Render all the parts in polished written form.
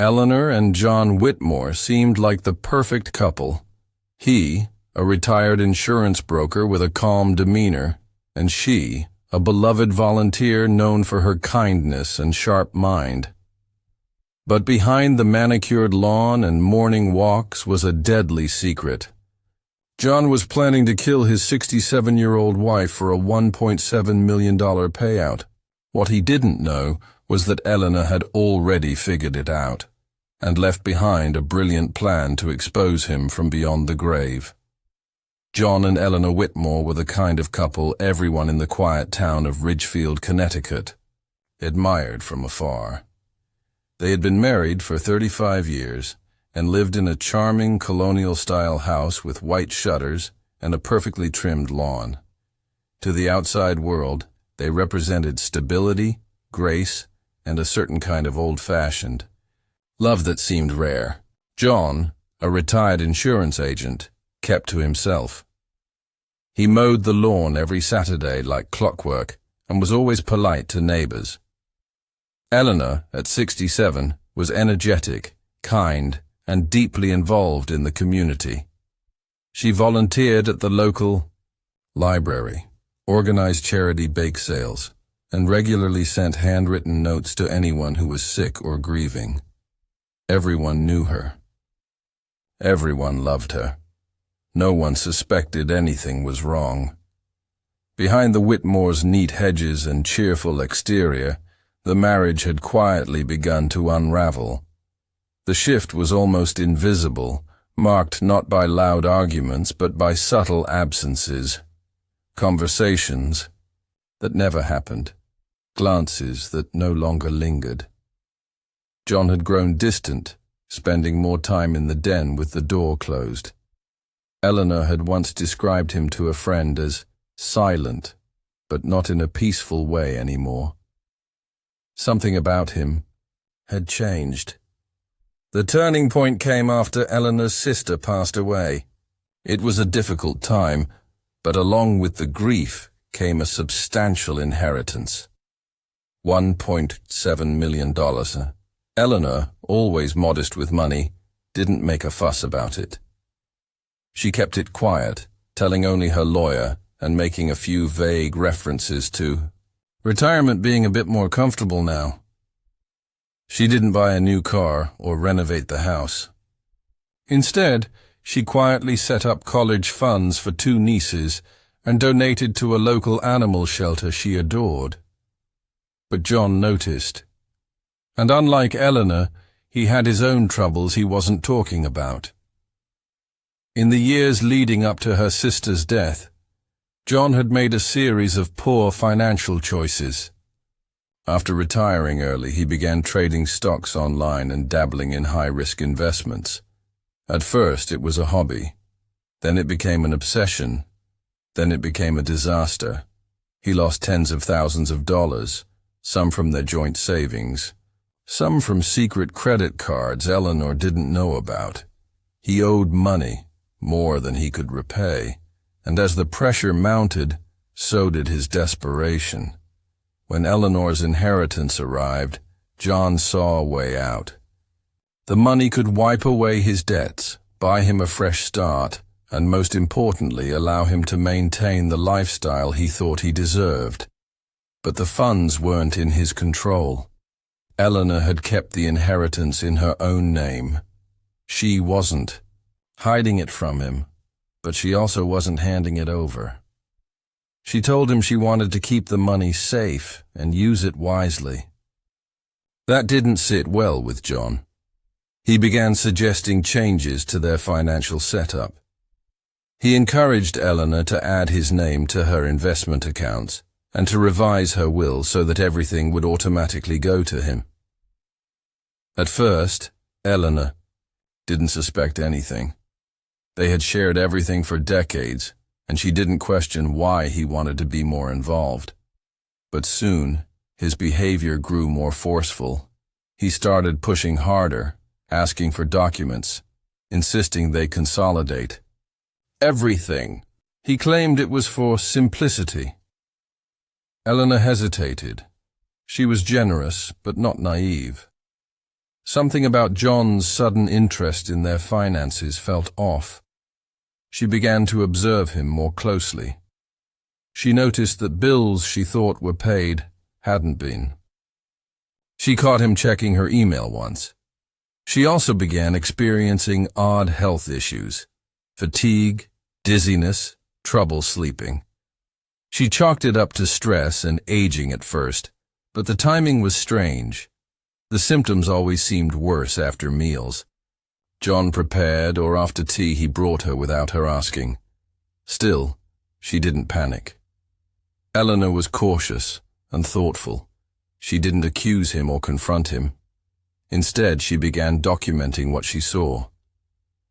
Eleanor and John Whitmore seemed like the perfect couple. He, a retired insurance broker with a calm demeanor, and she, a beloved volunteer known for her kindness and sharp mind. But behind the manicured lawn and morning walks was a deadly secret. John was planning to kill his 67-year-old wife for a $1.7 million payout. What he didn't know was that Eleanor had already figured it out, and left behind a brilliant plan to expose him from beyond the grave. John and Eleanor Whitmore were the kind of couple everyone in the quiet town of Ridgefield, Connecticut, admired from afar. They had been married for 35 years and lived in a charming colonial-style house with white shutters and a perfectly trimmed lawn. To the outside world, they represented stability, grace, and a certain kind of old-fashioned love that seemed rare. John, a retired insurance agent, kept to himself. He mowed the lawn every Saturday like clockwork and was always polite to neighbors. Eleanor, at 67, was energetic, kind, and deeply involved in the community. She volunteered at the local library, organized charity bake sales, and regularly sent handwritten notes to anyone who was sick or grieving. Everyone knew her. Everyone loved her. No one suspected anything was wrong. Behind the Whitmores' neat hedges and cheerful exterior, the marriage had quietly begun to unravel. The shift was almost invisible, marked not by loud arguments but by subtle absences, conversations that never happened, glances that no longer lingered. John had grown distant, spending more time in the den with the door closed. Eleanor had once described him to a friend as silent, but not in a peaceful way anymore. Something about him had changed. The turning point came after Eleanor's sister passed away. It was a difficult time, but along with the grief came a substantial inheritance. $1.7 million. Eleanor, always modest with money, didn't make a fuss about it. She kept it quiet, telling only her lawyer and making a few vague references to retirement being a bit more comfortable now. She didn't buy a new car or renovate the house. Instead, she quietly set up college funds for 2 nieces and donated to a local animal shelter she adored. But John noticed. And unlike Eleanor, he had his own troubles he wasn't talking about. In the years leading up to her sister's death, John had made a series of poor financial choices. After retiring early, he began trading stocks online and dabbling in high-risk investments. At first, it was a hobby. Then it became an obsession. Then it became a disaster. He lost tens of thousands of dollars, some from their joint savings, some from secret credit cards Eleanor didn't know about. He owed money, more than he could repay, and as the pressure mounted, so did his desperation. When Eleanor's inheritance arrived, John saw a way out. The money could wipe away his debts, buy him a fresh start, and most importantly, allow him to maintain the lifestyle he thought he deserved. But the funds weren't in his control. Eleanor had kept the inheritance in her own name. She wasn't, hiding it from him, but she also wasn't handing it over. She told him she wanted to keep the money safe and use it wisely. That didn't sit well with John. He began suggesting changes to their financial setup. He encouraged Eleanor to add his name to her investment accounts and to revise her will so that everything would automatically go to him. At first, Eleanor didn't suspect anything. They had shared everything for decades, and she didn't question why he wanted to be more involved. But soon, his behavior grew more forceful. He started pushing harder, asking for documents, insisting they consolidate. Everything. He claimed it was for simplicity. Eleanor hesitated. She was generous, but not naive. Something about John's sudden interest in their finances felt off. She began to observe him more closely. She noticed that bills she thought were paid hadn't been. She caught him checking her email once. She also began experiencing odd health issues: fatigue, dizziness, trouble sleeping. She chalked it up to stress and aging at first, but the timing was strange. The symptoms always seemed worse after meals. John prepared, or after tea he brought her without her asking. Still, she didn't panic. Eleanor was cautious and thoughtful. She didn't accuse him or confront him. Instead, she began documenting what she saw.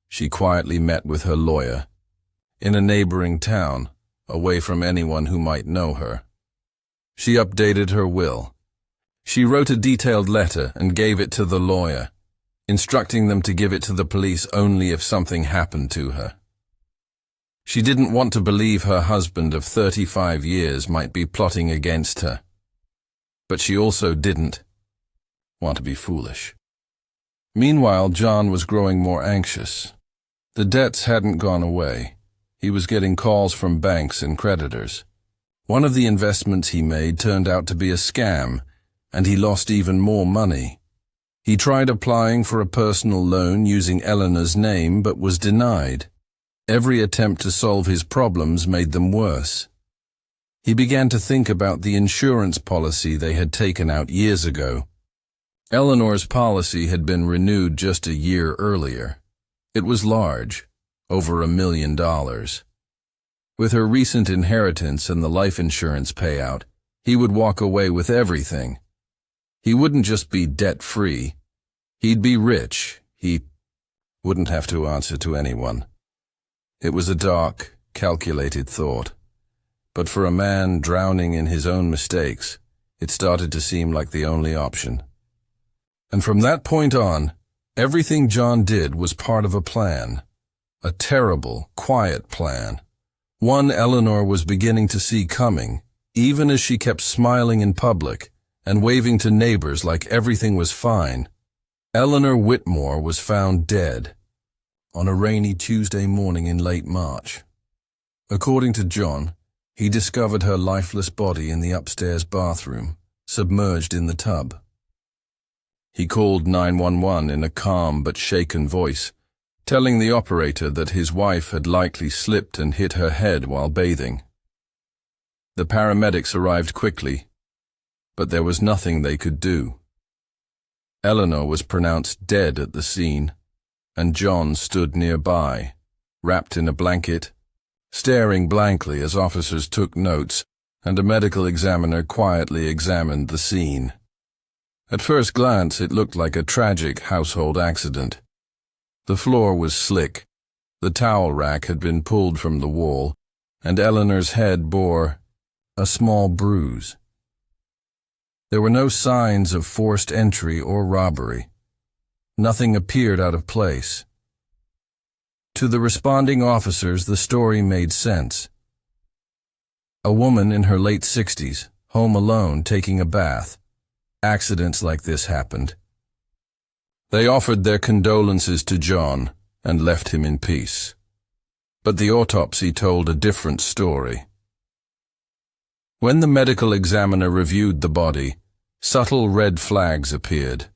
She quietly met with her lawyer in a neighboring town, away from anyone who might know her. She updated her will. She wrote a detailed letter and gave it to the lawyer, instructing them to give it to the police only if something happened to her. She didn't want to believe her husband of 35 years might be plotting against her. But she also didn't want to be foolish. Meanwhile, John was growing more anxious. The debts hadn't gone away. He was getting calls from banks and creditors. One of the investments he made turned out to be a scam, and he lost even more money. He tried applying for a personal loan using Eleanor's name, but was denied. Every attempt to solve his problems made them worse. He began to think about the insurance policy they had taken out years ago. Eleanor's policy had been renewed just a year earlier. It was large, over $1 million. With her recent inheritance and the life insurance payout, he would walk away with everything. He wouldn't just be debt-free. He'd be rich. He wouldn't have to answer to anyone. It was a dark, calculated thought. But for a man drowning in his own mistakes, it started to seem like the only option. And from that point on, everything John did was part of a plan. A terrible, quiet plan. One Eleanor was beginning to see coming, even as she kept smiling in public and waving to neighbors like everything was fine. Eleanor Whitmore was found dead on a rainy Tuesday morning in late March. According to John, he discovered her lifeless body in the upstairs bathroom, submerged in the tub. He called 911 in a calm but shaken voice, telling the operator that his wife had likely slipped and hit her head while bathing. The paramedics arrived quickly, but there was nothing they could do. Eleanor was pronounced dead at the scene, and John stood nearby, wrapped in a blanket, staring blankly as officers took notes and a medical examiner quietly examined the scene. At first glance, it looked like a tragic household accident. The floor was slick, the towel rack had been pulled from the wall, and Eleanor's head bore a small bruise. There were no signs of forced entry or robbery. Nothing appeared out of place. To the responding officers, the story made sense. A woman in her late 60s, home alone, taking a bath. Accidents like this happened. They offered their condolences to John and left him in peace. But the autopsy told a different story. When the medical examiner reviewed the body, subtle red flags appeared.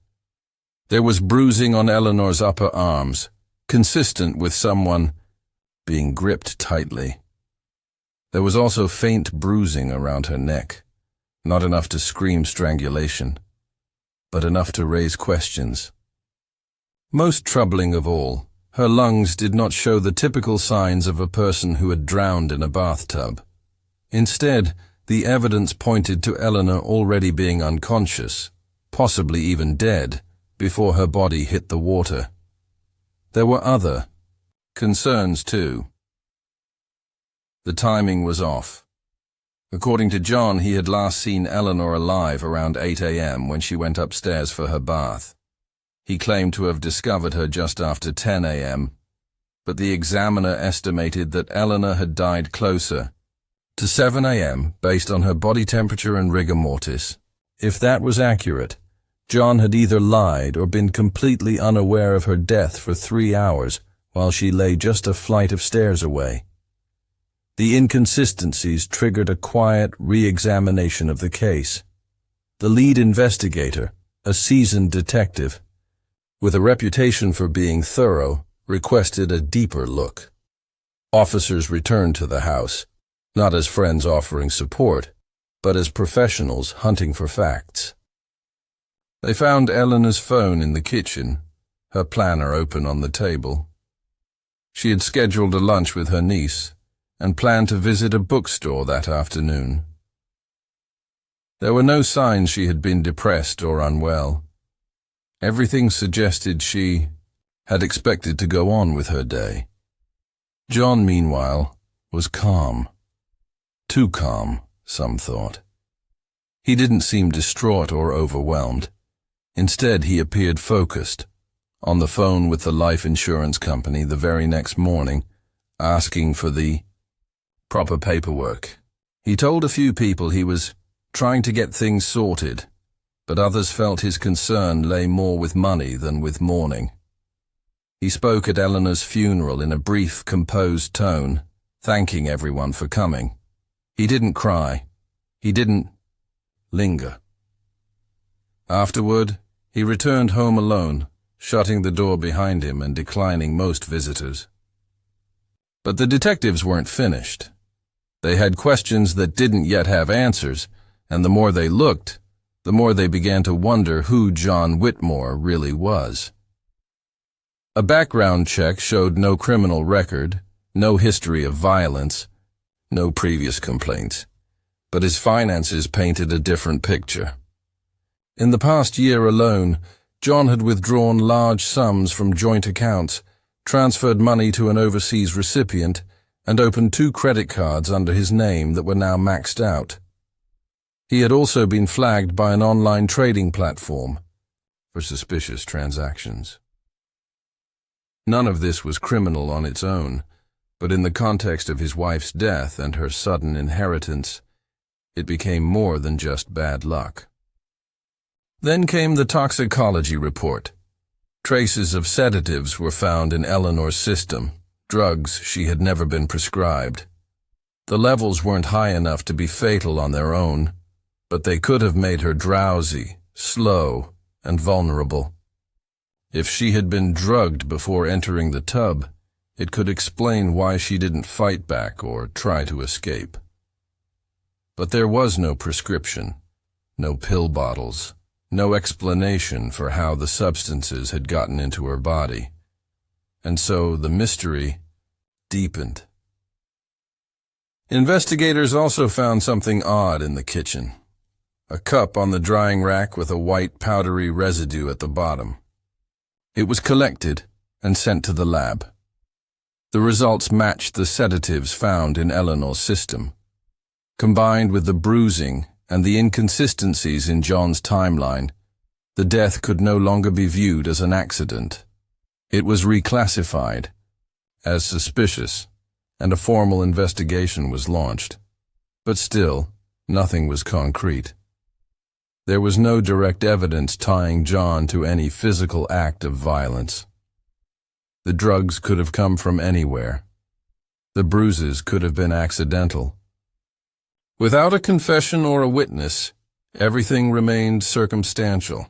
There was bruising on Eleanor's upper arms, consistent with someone being gripped tightly. There was also faint bruising around her neck, not enough to scream strangulation, but enough to raise questions. Most troubling of all, her lungs did not show the typical signs of a person who had drowned in a bathtub. Instead, the evidence pointed to Eleanor already being unconscious, possibly even dead, before her body hit the water. There were other concerns too. The timing was off. According to John, he had last seen Eleanor alive around 8 a.m. when she went upstairs for her bath. He claimed to have discovered her just after 10 a.m., but the examiner estimated that Eleanor had died closer to 7 a.m. based on her body temperature and rigor mortis. If that was accurate, John had either lied or been completely unaware of her death for 3 hours while she lay just a flight of stairs away. The inconsistencies triggered a quiet re-examination of the case. The lead investigator, a seasoned detective, with a reputation for being thorough, requested a deeper look. Officers returned to the house, not as friends offering support, but as professionals hunting for facts. They found Eleanor's phone in the kitchen, her planner open on the table. She had scheduled a lunch with her niece and planned to visit a bookstore that afternoon. There were no signs she had been depressed or unwell. Everything suggested she had expected to go on with her day. John, meanwhile, was calm. Too calm, some thought. He didn't seem distraught or overwhelmed. Instead, he appeared focused, on the phone with the life insurance company the very next morning, asking for the proper paperwork. He told a few people he was trying to get things sorted, but others felt his concern lay more with money than with mourning. He spoke at Eleanor's funeral in a brief, composed tone, thanking everyone for coming. He didn't cry. He didn't linger. Afterward, he returned home alone, shutting the door behind him and declining most visitors. But the detectives weren't finished. They had questions that didn't yet have answers, and the more they looked, the more they began to wonder who John Whitmore really was. A background check showed no criminal record, no history of violence, no previous complaints, but his finances painted a different picture. In the past year alone, John had withdrawn large sums from joint accounts, transferred money to an overseas recipient, and opened 2 credit cards under his name that were now maxed out. He had also been flagged by an online trading platform for suspicious transactions. None of this was criminal on its own, but in the context of his wife's death and her sudden inheritance, it became more than just bad luck. Then came the toxicology report. Traces of sedatives were found in Eleanor's system, drugs she had never been prescribed. The levels weren't high enough to be fatal on their own, but they could have made her drowsy, slow, and vulnerable. If she had been drugged before entering the tub, it could explain why she didn't fight back or try to escape. But there was no prescription, no pill bottles, no explanation for how the substances had gotten into her body. And so the mystery deepened. Investigators also found something odd in the kitchen. A cup on the drying rack with a white powdery residue at the bottom. It was collected and sent to the lab. The results matched the sedatives found in Eleanor's system. Combined with the bruising and the inconsistencies in John's timeline, the death could no longer be viewed as an accident. It was reclassified as suspicious, and a formal investigation was launched. But still, nothing was concrete. There was no direct evidence tying John to any physical act of violence. The drugs could have come from anywhere. The bruises could have been accidental. Without a confession or a witness, everything remained circumstantial.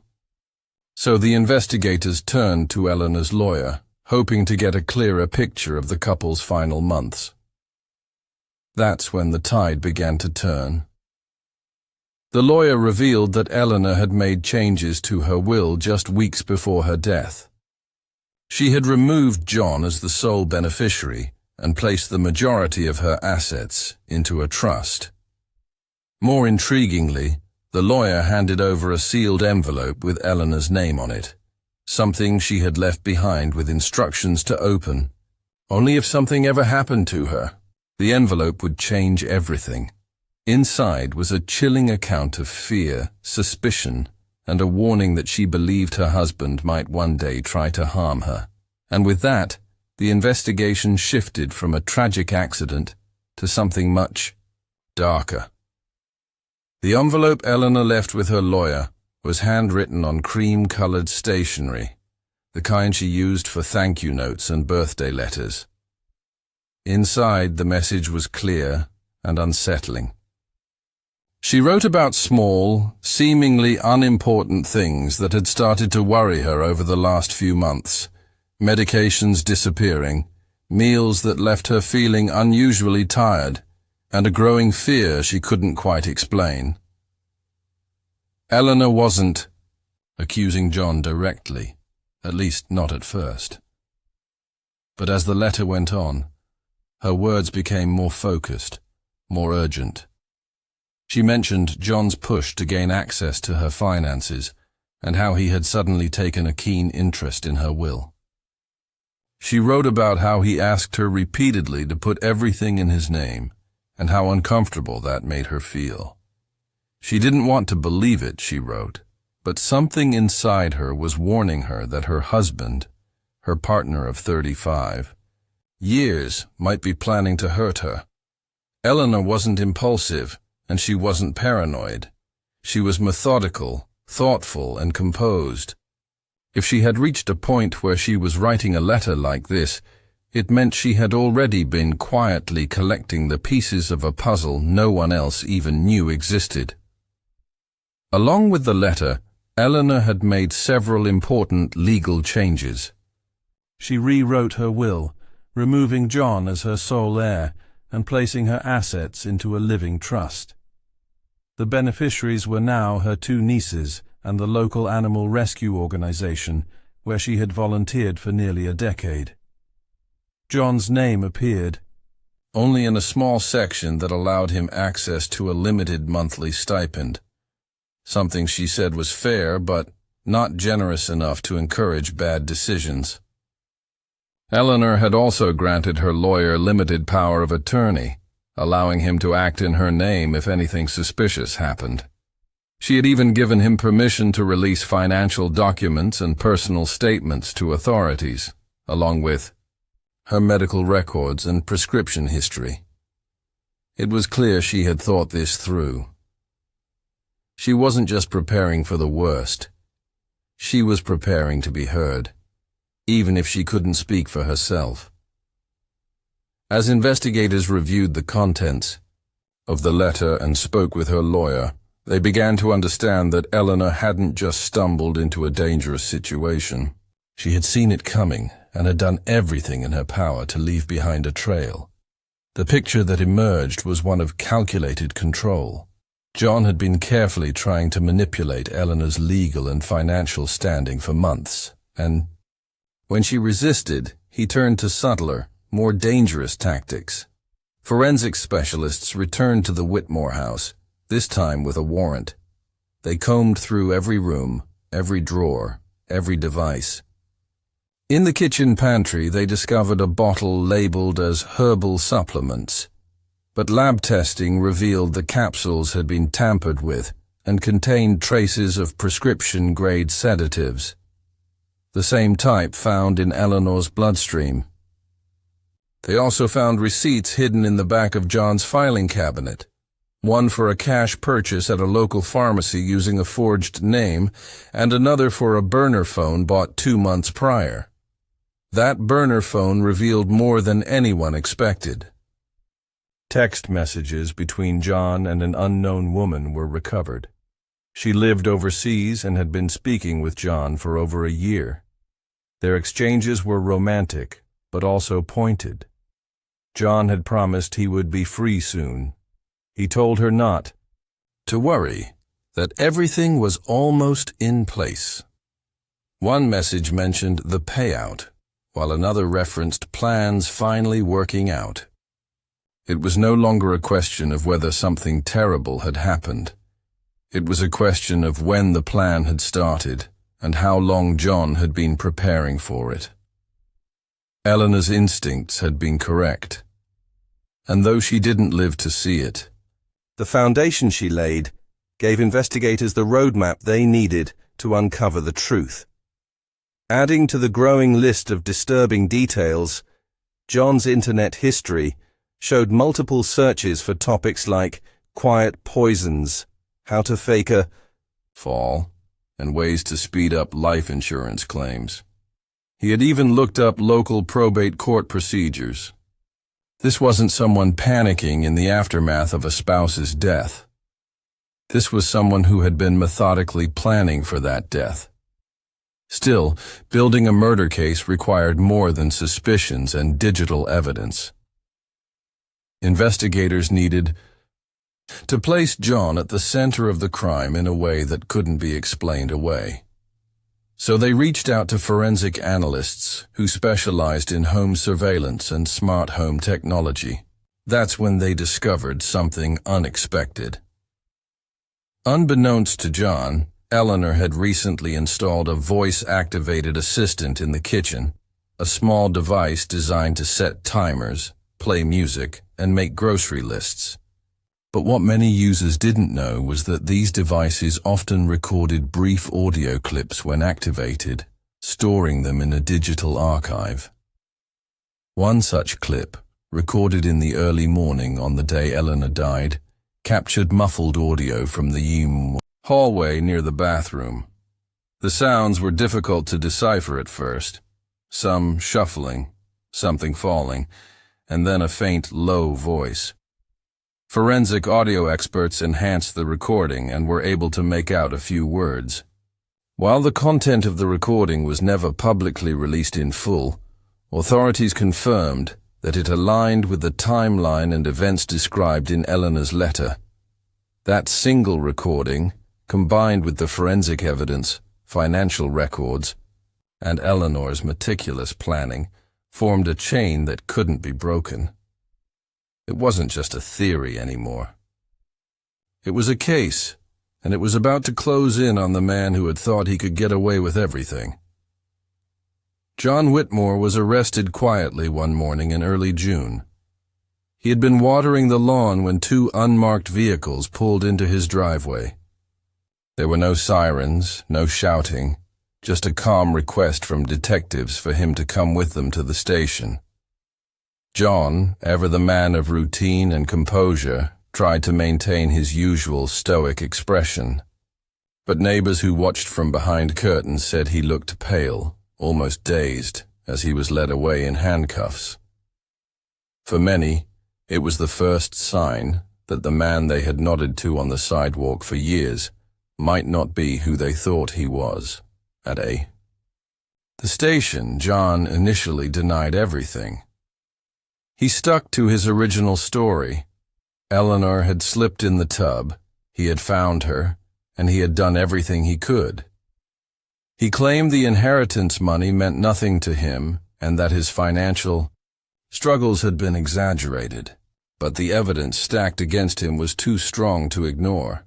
So the investigators turned to Eleanor's lawyer, hoping to get a clearer picture of the couple's final months. That's when the tide began to turn. The lawyer revealed that Eleanor had made changes to her will just weeks before her death. She had removed John as the sole beneficiary and placed the majority of her assets into a trust. More intriguingly, the lawyer handed over a sealed envelope with Eleanor's name on it, something she had left behind with instructions to open. Only if something ever happened to her, the envelope would change everything. Inside was a chilling account of fear, suspicion, and a warning that she believed her husband might one day try to harm her. And with that, the investigation shifted from a tragic accident to something much darker. The envelope Eleanor left with her lawyer was handwritten on cream-colored stationery, the kind she used for thank-you notes and birthday letters. Inside, the message was clear and unsettling. She wrote about small, seemingly unimportant things that had started to worry her over the last few months. Medications disappearing, meals that left her feeling unusually tired, and a growing fear she couldn't quite explain. Eleanor wasn't accusing John directly, at least not at first. But as the letter went on, her words became more focused, more urgent. She mentioned John's push to gain access to her finances and how he had suddenly taken a keen interest in her will. She wrote about how he asked her repeatedly to put everything in his name and how uncomfortable that made her feel. She didn't want to believe it, she wrote, but something inside her was warning her that her husband, her partner of 35 years, might be planning to hurt her. Eleanor wasn't impulsive, and she wasn't paranoid. She was methodical, thoughtful, and composed. If she had reached a point where she was writing a letter like this, it meant she had already been quietly collecting the pieces of a puzzle no one else even knew existed. Along with the letter, Eleanor had made several important legal changes. She rewrote her will, removing John as her sole heir and placing her assets into a living trust. The beneficiaries were now her 2 nieces and the local animal rescue organization where she had volunteered for nearly a decade. John's name appeared, only in a small section that allowed him access to a limited monthly stipend, something she said was fair but not generous enough to encourage bad decisions. Eleanor had also granted her lawyer limited power of attorney, allowing him to act in her name if anything suspicious happened. She had even given him permission to release financial documents and personal statements to authorities, along with her medical records and prescription history. It was clear she had thought this through. She wasn't just preparing for the worst. She was preparing to be heard, even if she couldn't speak for herself. As investigators reviewed the contents of the letter and spoke with her lawyer, they began to understand that Eleanor hadn't just stumbled into a dangerous situation. She had seen it coming and had done everything in her power to leave behind a trail. The picture that emerged was one of calculated control. John had been carefully trying to manipulate Eleanor's legal and financial standing for months, and when she resisted, he turned to subtler, more dangerous tactics. Forensic specialists returned to the Whitmore house, this time with a warrant. They combed through every room, every drawer, every device. In the kitchen pantry, they discovered a bottle labeled as herbal supplements, but lab testing revealed the capsules had been tampered with and contained traces of prescription-grade sedatives, the same type found in Eleanor's bloodstream. They also found receipts hidden in the back of John's filing cabinet, one for a cash purchase at a local pharmacy using a forged name, and another for a burner phone bought 2 months prior. That burner phone revealed more than anyone expected. Text messages between John and an unknown woman were recovered. She lived overseas and had been speaking with John for over a year. Their exchanges were romantic, but also pointed. John had promised he would be free soon. He told her not to worry, that everything was almost in place. One message mentioned the payout, while another referenced plans finally working out. It was no longer a question of whether something terrible had happened. It was a question of when the plan had started and how long John had been preparing for it. Eleanor's instincts had been correct, and though she didn't live to see it, the foundation she laid gave investigators the roadmap they needed to uncover the truth. Adding to the growing list of disturbing details, John's internet history showed multiple searches for topics like quiet poisons, how to fake a fall, and ways to speed up life insurance claims. He had even looked up local probate court procedures. This wasn't someone panicking in the aftermath of a spouse's death. This was someone who had been methodically planning for that death. Still, building a murder case required more than suspicions and digital evidence. Investigators needed to place John at the center of the crime in a way that couldn't be explained away. So they reached out to forensic analysts who specialized in home surveillance and smart home technology. That's when they discovered something unexpected. Unbeknownst to John, Eleanor had recently installed a voice-activated assistant in the kitchen, a small device designed to set timers, play music, and make grocery lists. But what many users didn't know was that these devices often recorded brief audio clips when activated, storing them in a digital archive. One such clip, recorded in the early morning on the day Eleanor died, captured muffled audio from the hallway near the bathroom. The sounds were difficult to decipher at first, some shuffling, something falling, and then a faint, low voice. Forensic audio experts enhanced the recording and were able to make out a few words. While the content of the recording was never publicly released in full, authorities confirmed that it aligned with the timeline and events described in Eleanor's letter. That single recording, combined with the forensic evidence, financial records, and Eleanor's meticulous planning, formed a chain that couldn't be broken. It wasn't just a theory anymore. It was a case, and it was about to close in on the man who had thought he could get away with everything. John Whitmore was arrested quietly one morning in early June. He had been watering the lawn when two unmarked vehicles pulled into his driveway. There were no sirens, no shouting, just a calm request from detectives for him to come with them to the station. John, ever the man of routine and composure, tried to maintain his usual stoic expression. But neighbors who watched from behind curtains said he looked pale, almost dazed, as he was led away in handcuffs. For many, it was the first sign that the man they had nodded to on the sidewalk for years might not be who they thought he was. At the station, John initially denied everything. He stuck to his original story. Eleanor had slipped in the tub, he had found her, and he had done everything he could. He claimed the inheritance money meant nothing to him and that his financial struggles had been exaggerated, but the evidence stacked against him was too strong to ignore.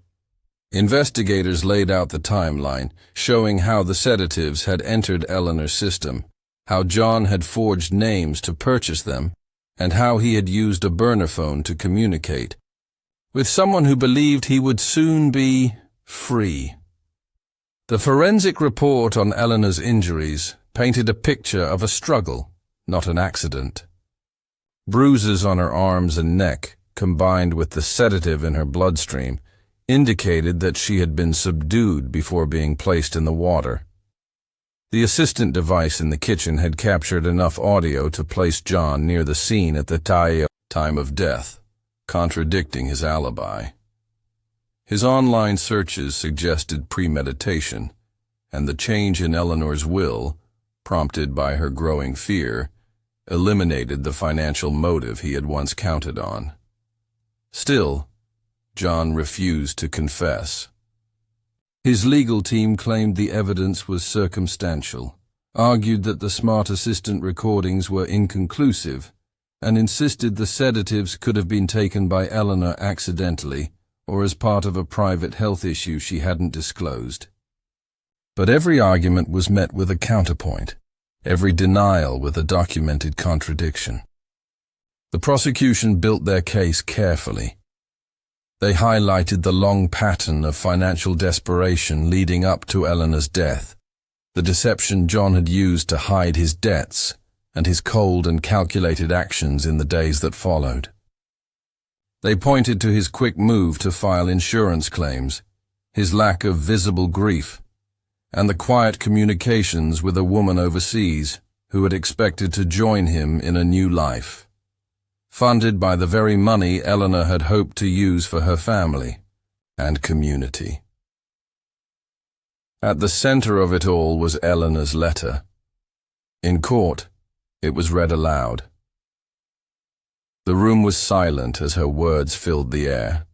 Investigators laid out the timeline, showing how the sedatives had entered Eleanor's system, how John had forged names to purchase them, and how he had used a burner phone to communicate with someone who believed he would soon be free. The forensic report on Eleanor's injuries painted a picture of a struggle, not an accident. Bruises on her arms and neck, combined with the sedative in her bloodstream, indicated that she had been subdued before being placed in the water. The assistant device in the kitchen had captured enough audio to place John near the scene at the time of death, contradicting his alibi. His online searches suggested premeditation, and the change in Eleanor's will, prompted by her growing fear, eliminated the financial motive he had once counted on. Still, John refused to confess. His legal team claimed the evidence was circumstantial, argued that the smart assistant recordings were inconclusive, and insisted the sedatives could have been taken by Eleanor accidentally or as part of a private health issue she hadn't disclosed. But every argument was met with a counterpoint, every denial with a documented contradiction. The prosecution built their case carefully. They highlighted the long pattern of financial desperation leading up to Eleanor's death, the deception John had used to hide his debts, and his cold and calculated actions in the days that followed. They pointed to his quick move to file insurance claims, his lack of visible grief, and the quiet communications with a woman overseas who had expected to join him in a new life, funded by the very money Eleanor had hoped to use for her family and community. At the center of it all was Eleanor's letter. In court, it was read aloud. The room was silent as her words filled the air.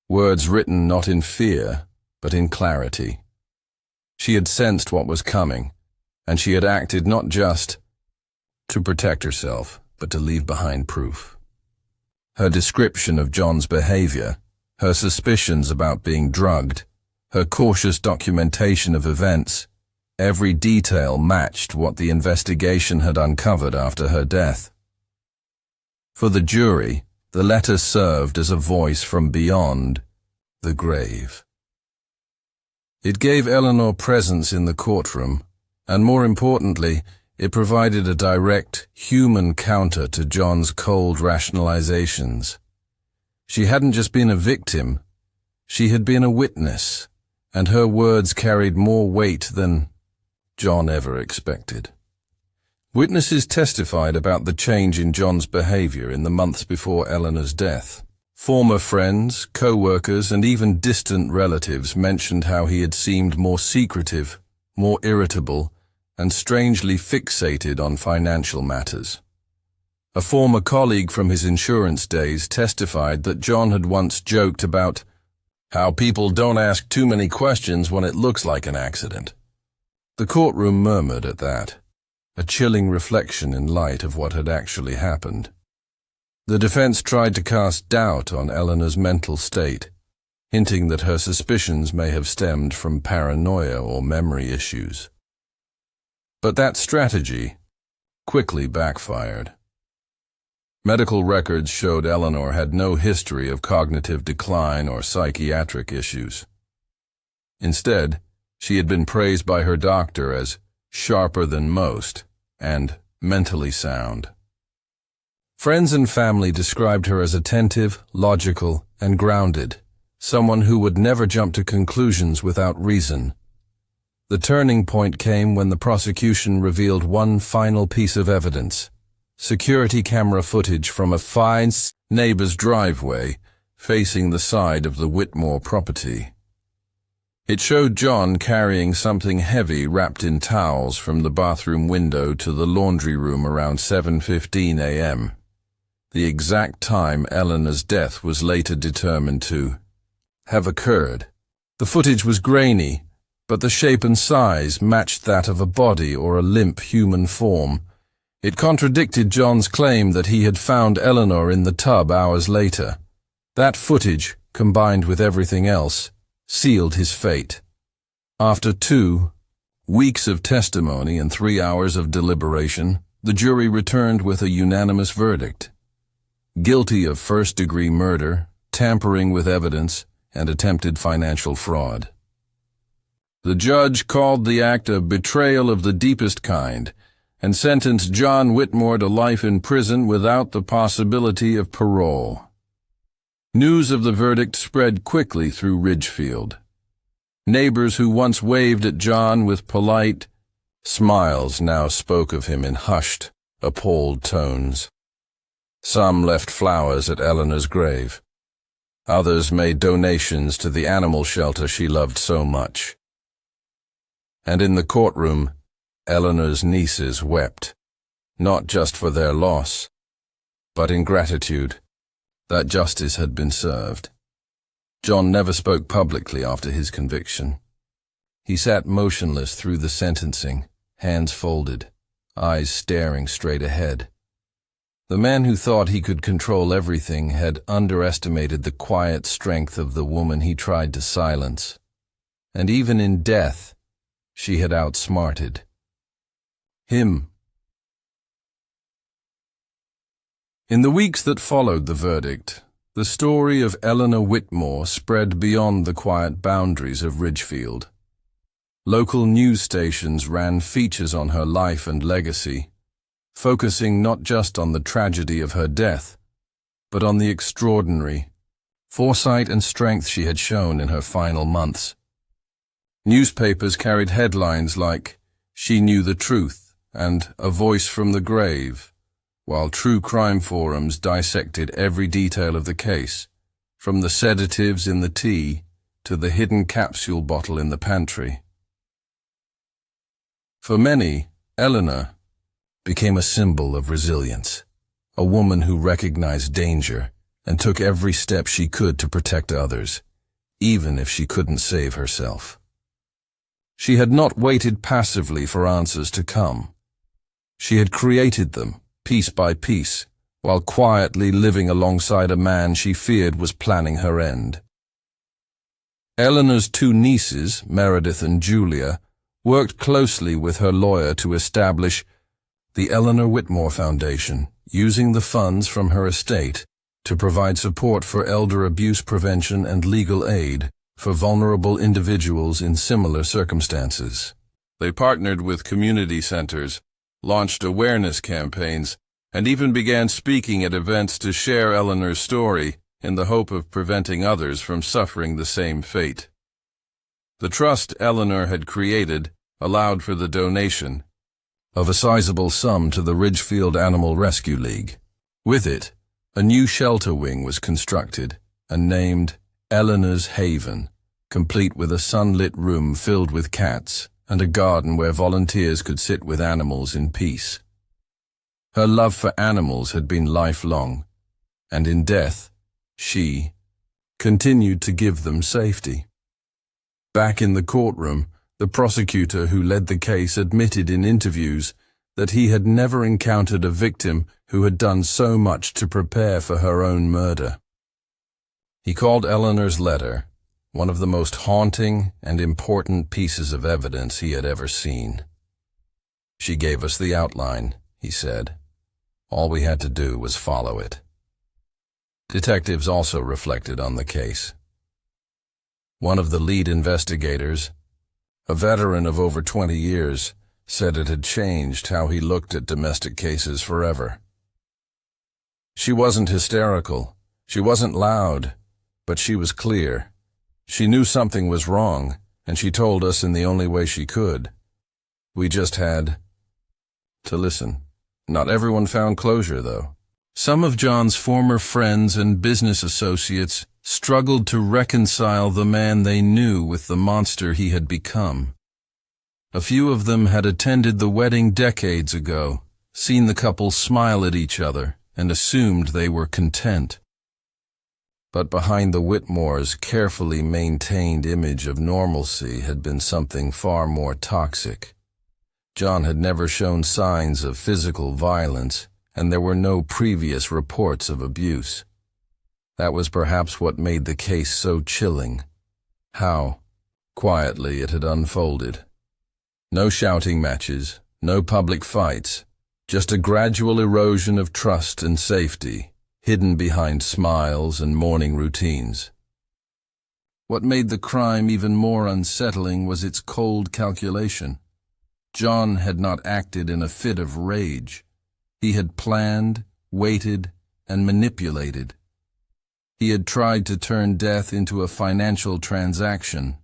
Words written not in fear, but in clarity. She had sensed what was coming, and she had acted not just to protect herself, but to leave behind proof. Her description of John's behavior, her suspicions about being drugged, her cautious documentation of events, every detail matched what the investigation had uncovered after her death. For the jury, the letter served as a voice from beyond the grave. It gave Eleanor presence in the courtroom, and more importantly, it provided a direct, human counter to John's cold rationalizations. She hadn't just been a victim, she had been a witness, and her words carried more weight than John ever expected. Witnesses testified about the change in John's behavior in the months before Eleanor's death. Former friends, co-workers, and even distant relatives mentioned how he had seemed more secretive, more irritable, and strangely fixated on financial matters. A former colleague from his insurance days testified that John had once joked about how people don't ask too many questions when it looks like an accident. The courtroom murmured at that, a chilling reflection in light of what had actually happened. The defense tried to cast doubt on Eleanor's mental state, hinting that her suspicions may have stemmed from paranoia or memory issues. But that strategy quickly backfired. Medical records showed Eleanor had no history of cognitive decline or psychiatric issues. Instead, she had been praised by her doctor as sharper than most and mentally sound. Friends and family described her as attentive, logical, and grounded, someone who would never jump to conclusions without reason. The turning point came when the prosecution revealed one final piece of evidence: security camera footage from a fine neighbor's driveway facing the side of the Whitmore property. It showed John carrying something heavy wrapped in towels from the bathroom window to the laundry room around 7:15 a.m., the exact time Eleanor's death was later determined to have occurred. The footage was grainy, but the shape and size matched that of a body or a limp human form. It contradicted John's claim that he had found Eleanor in the tub hours later. That footage, combined with everything else, sealed his fate. After 2 weeks of testimony and 3 hours of deliberation, the jury returned with a unanimous verdict: guilty of first-degree murder, tampering with evidence, and attempted financial fraud. The judge called the act a betrayal of the deepest kind and sentenced John Whitmore to life in prison without the possibility of parole. News of the verdict spread quickly through Ridgefield. Neighbors who once waved at John with polite smiles now spoke of him in hushed, appalled tones. Some left flowers at Eleanor's grave. Others made donations to the animal shelter she loved so much. And in the courtroom, Eleanor's nieces wept, not just for their loss, but in gratitude that justice had been served. John never spoke publicly after his conviction. He sat motionless through the sentencing, hands folded, eyes staring straight ahead. The man who thought he could control everything had underestimated the quiet strength of the woman he tried to silence. And even in death, she had outsmarted him. In the weeks that followed the verdict, the story of Eleanor Whitmore spread beyond the quiet boundaries of Ridgefield. Local news stations ran features on her life and legacy, focusing not just on the tragedy of her death, but on the extraordinary foresight and strength she had shown in her final months. Newspapers carried headlines like, "She knew the truth," and "A voice from the grave," while true crime forums dissected every detail of the case, from the sedatives in the tea to the hidden capsule bottle in the pantry. For many, Eleanor became a symbol of resilience, a woman who recognized danger and took every step she could to protect others, even if she couldn't save herself. She had not waited passively for answers to come. She had created them, piece by piece, while quietly living alongside a man she feared was planning her end. Eleanor's two nieces, Meredith and Julia, worked closely with her lawyer to establish the Eleanor Whitmore Foundation, using the funds from her estate to provide support for elder abuse prevention and legal aid for vulnerable individuals in similar circumstances. They partnered with community centers, launched awareness campaigns, and even began speaking at events to share Eleanor's story in the hope of preventing others from suffering the same fate. The trust Eleanor had created allowed for the donation of a sizable sum to the Ridgefield Animal Rescue League. With it, a new shelter wing was constructed and named Eleanor's Haven, complete with a sunlit room filled with cats and a garden where volunteers could sit with animals in peace. Her love for animals had been lifelong, and in death, she continued to give them safety. Back in the courtroom, the prosecutor who led the case admitted in interviews that he had never encountered a victim who had done so much to prepare for her own murder. He called Eleanor's letter one of the most haunting and important pieces of evidence he had ever seen. "She gave us the outline," he said. "All we had to do was follow it." Detectives also reflected on the case. One of the lead investigators, a veteran of over 20 years, said it had changed how he looked at domestic cases forever. "She wasn't hysterical, she wasn't loud, but she was clear. She knew something was wrong, and she told us in the only way she could. We just had to listen." Not everyone found closure, though. Some of John's former friends and business associates struggled to reconcile the man they knew with the monster he had become. A few of them had attended the wedding decades ago, seen the couple smile at each other, and assumed they were content. But behind the Whitmores' carefully maintained image of normalcy had been something far more toxic. John had never shown signs of physical violence, and there were no previous reports of abuse. That was perhaps what made the case so chilling. How quietly it had unfolded. No shouting matches, no public fights, just a gradual erosion of trust and safety, hidden behind smiles and morning routines. What made the crime even more unsettling was its cold calculation. John had not acted in a fit of rage. He had planned, waited, and manipulated. He had tried to turn death into a financial transaction,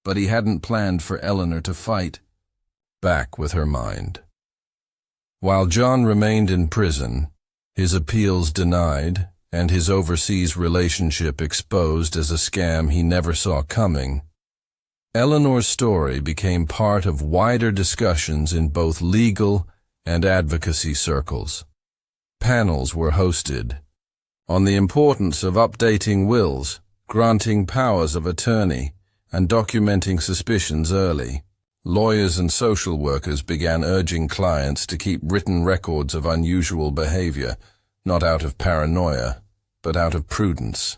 but he hadn't planned for Eleanor to fight back with her mind. While John remained in prison, his appeals denied and his overseas relationship exposed as a scam he never saw coming, Eleanor's story became part of wider discussions in both legal and advocacy circles. Panels were hosted on the importance of updating wills, granting powers of attorney, and documenting suspicions early. Lawyers and social workers began urging clients to keep written records of unusual behavior, not out of paranoia, but out of prudence.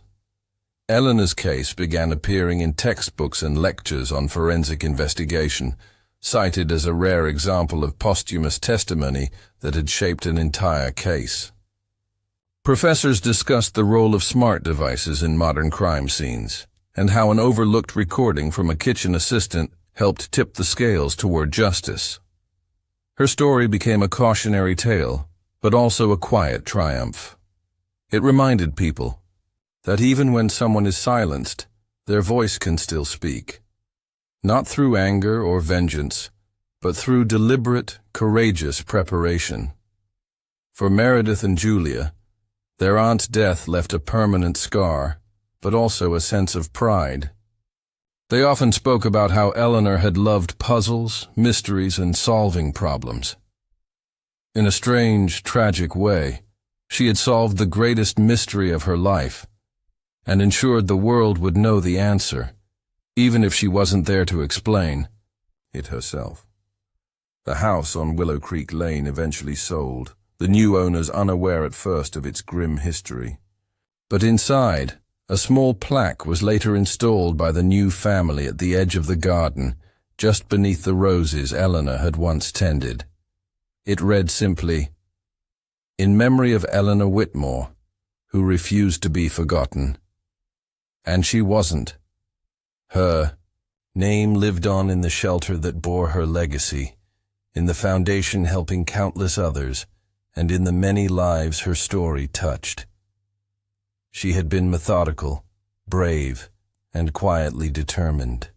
Eleanor's case began appearing in textbooks and lectures on forensic investigation, cited as a rare example of posthumous testimony that had shaped an entire case. Professors discussed the role of smart devices in modern crime scenes, and how an overlooked recording from a kitchen assistant helped tip the scales toward justice. Her story became a cautionary tale, but also a quiet triumph. It reminded people that even when someone is silenced, their voice can still speak. Not through anger or vengeance, but through deliberate, courageous preparation. For Meredith and Julia, their aunt's death left a permanent scar, but also a sense of pride. They often spoke about how Eleanor had loved puzzles, mysteries, and solving problems. In a strange, tragic way, she had solved the greatest mystery of her life, and ensured the world would know the answer, even if she wasn't there to explain it herself. The house on Willow Creek Lane eventually sold, the new owners unaware at first of its grim history. But inside, a small plaque was later installed by the new family at the edge of the garden, just beneath the roses Eleanor had once tended. It read simply, "In memory of Eleanor Whitmore, who refused to be forgotten." And she wasn't. Her name lived on in the shelter that bore her legacy, in the foundation helping countless others, and in the many lives her story touched. She had been methodical, brave, and quietly determined.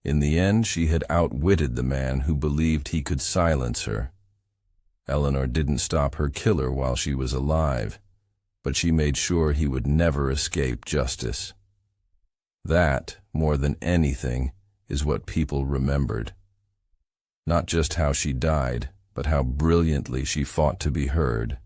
In the end, she had outwitted the man who believed he could silence her. Eleanor didn't stop her killer while she was alive, but she made sure he would never escape justice. That, more than anything, is what people remembered. Not just how she died, but how brilliantly she fought to be heard.